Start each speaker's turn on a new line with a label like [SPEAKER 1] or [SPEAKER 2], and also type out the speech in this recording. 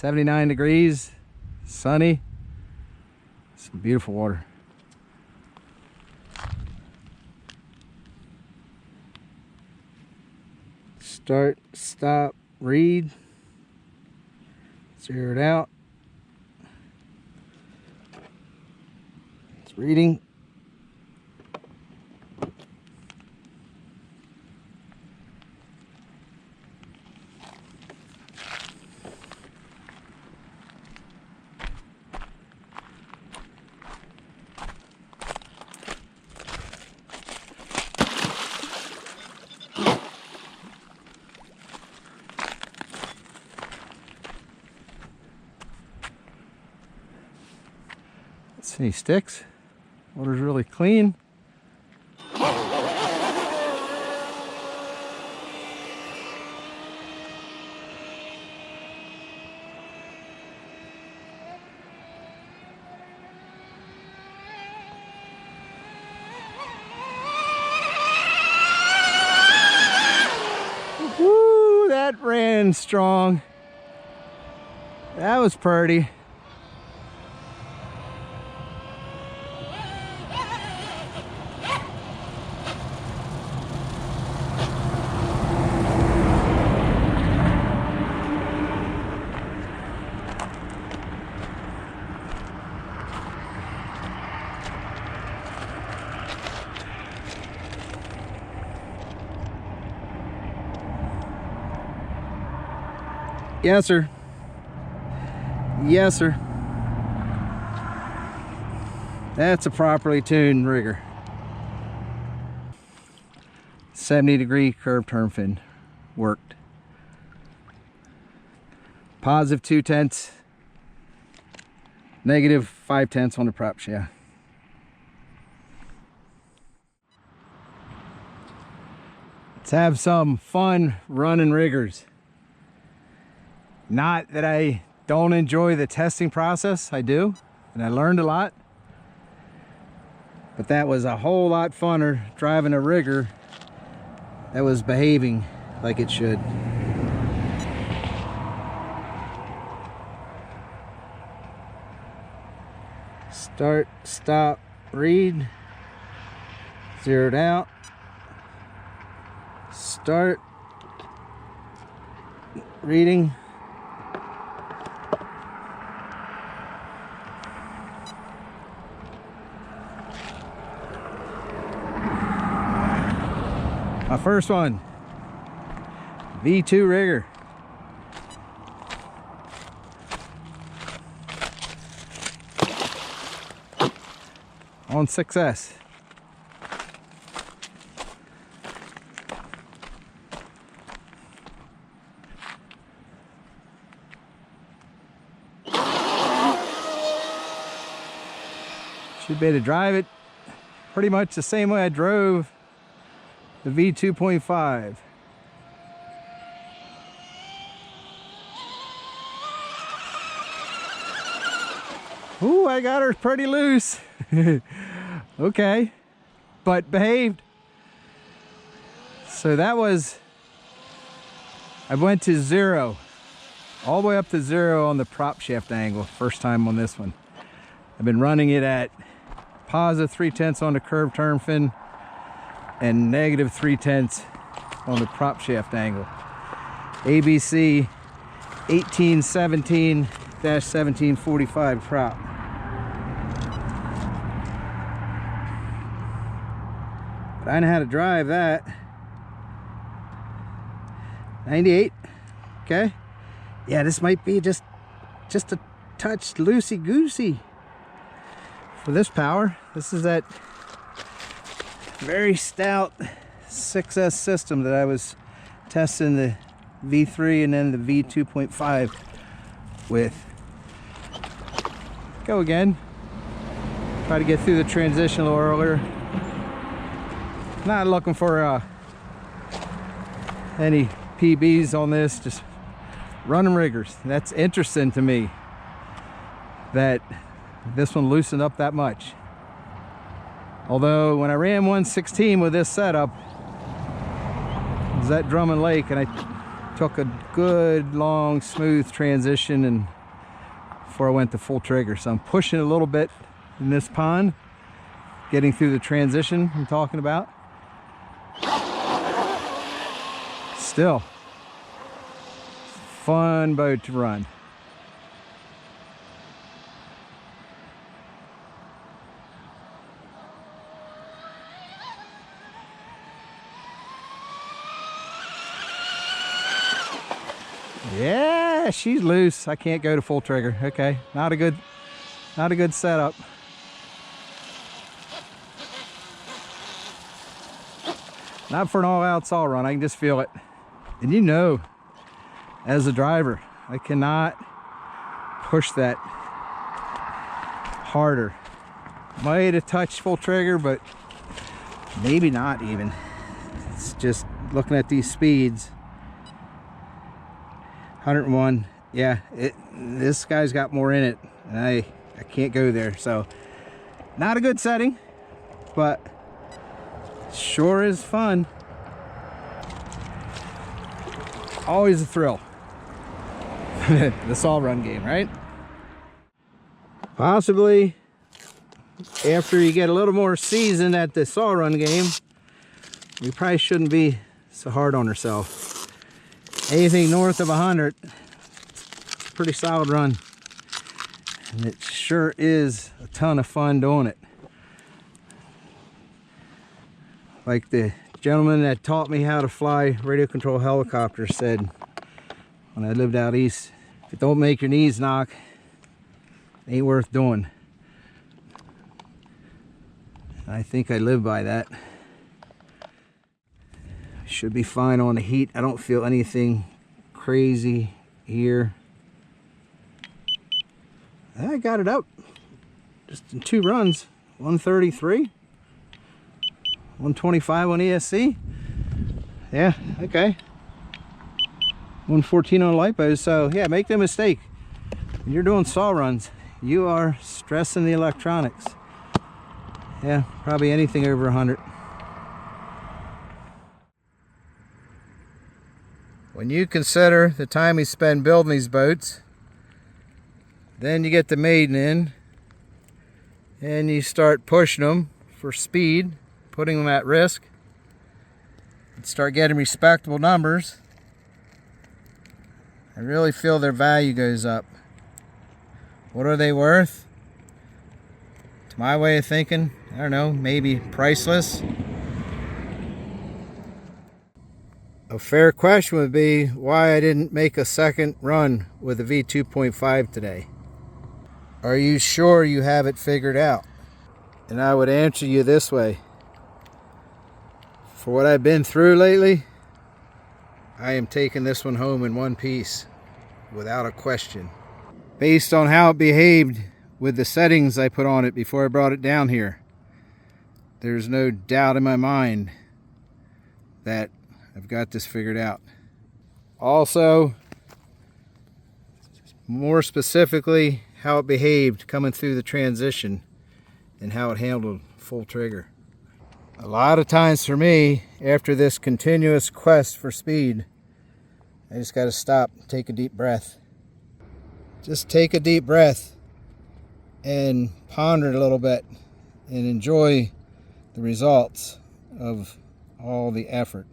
[SPEAKER 1] 79 degrees, sunny, some beautiful water. Start, stop, read, zero it out. It's reading. See any sticks? Water's really clean. Woo, that ran strong. That was pretty. Yes, sir. Yes, sir. That's a properly tuned rigger. 70-degree curved turn fin worked. Positive 2/10, negative 5/10 on the prop shaft. Let's have some fun running riggers. Not that I don't enjoy the testing process, I do, and I learned a lot. But that was a whole lot funner driving a rigger that was behaving like it should. Start, stop, read, zeroed out, start, reading. My first one, V2 rigger. On 6S. Should be able to drive it pretty much the same way I drove the V2.5. Ooh, I got her pretty loose. Okay, but behaved. So that was, I went to 0, all the way up to 0 on the prop shaft angle, first time on this one. I've been running it at positive 3/10 on the curved turn fin and negative 3/10 on the prop shaft angle. ABC 1817-1745 prop. But I know how to drive that. 98, okay. Yeah, this might be just a touch loosey-goosey for this power. This is that very stout 6S system that I was testing the V3 and then the V2.5 with. Go again. Try to get through the transition a little earlier. Not looking for any PBs on this, just running riggers. That's interesting to me that this one loosened up that much. Although when I ran 116 with this setup, it was at Drummond Lake, and I took a good, long, smooth transition and before I went to full trigger. So I'm pushing a little bit in this pond, getting through the transition I'm talking about. Still, fun boat to run. Yeah, she's loose. I can't go to full trigger. Okay, not a good setup. Not for an all-out saw run. I can just feel it. And you know, as a driver, I cannot push that harder. Might have touched full trigger, but maybe not even. It's just looking at these speeds. 101, yeah, this guy's got more in it, and I can't go there. So not a good setting, but sure is fun. Always a thrill. The saw run game, right? Possibly after you get a little more seasoned at the saw run game, we probably shouldn't be so hard on ourselves. Anything north of 100, it's a pretty solid run. And it sure is a ton of fun doing it. Like the gentleman that taught me how to fly radio control helicopters said when I lived out east, if it don't make your knees knock, it ain't worth doing. I think I live by that. Should be fine on the heat. I don't feel anything crazy here. I got it up just in 2 runs. 133, 125 on ESC. Yeah, okay. 114 on lipos. So yeah, make no mistake, when you're doing saw runs, you are stressing the electronics. Yeah, probably anything over 100. When you consider the time we spend building these boats, then you get the maiden in and you start pushing them for speed, putting them at risk, and start getting respectable numbers, I really feel their value goes up. What are they worth? To my way of thinking, I don't know, maybe priceless. A fair question would be why I didn't make a second run with a V2.5 today. Are you sure you have it figured out? And I would answer you this way. For what I've been through lately, I am taking this one home in one piece, without a question. Based on how it behaved with the settings I put on it before I brought it down here, there's no doubt in my mind that I've got this figured out. Also, more specifically, how it behaved coming through the transition and how it handled full trigger. A lot of times for me, after this continuous quest for speed, I just got to stop and take a deep breath. Just take a deep breath and ponder it a little bit and enjoy the results of all the effort.